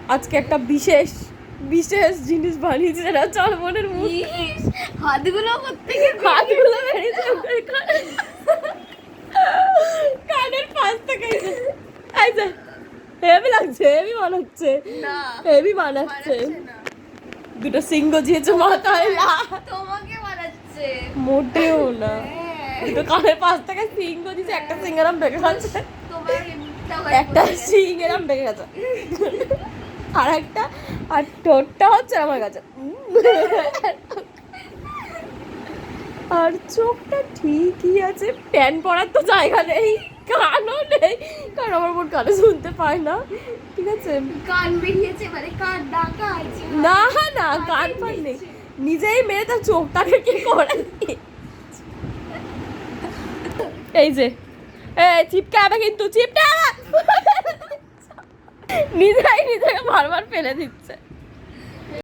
আজকে একটা বিশেষ বিশেষ জিনিস বানিয়েছে না চলমনের মুখ হাতগুলো হাতগুলো বেরিয়েছে কানের পাশ থেকে এই যে হেভি লাগছে হেভি বানাচ্ছে না হেভি বানাচ্ছে দুটো সিং গজিয়েছে মাথায় তোমাকে বানাচ্ছে মোটেও না দুটো কানের পাশ থেকে সিং গজিয়েছে একটা সিং এরম বেঁকে গেছে তোমার মুখটা একটা সিং এরম বেঁকে গেছে আর একটা আর ঠোঁটটা হচ্ছে আমার কাছে আর চোখটা ঠিকই আছে প্যান পরার তো জায়গা নেই কানও নেই কারণ আমার বোন কানে শুনতে পায় না ঠিক আছে কান বেরিয়েছে মানে কান ডাকা আছে না না কান পান নেই নিজেই মেরে তার চোখটাকে কি করে এই যে চিপকাবে কিন্তু চিপটা নিজেই নিজেকে বারবার ফেলে দিচ্ছে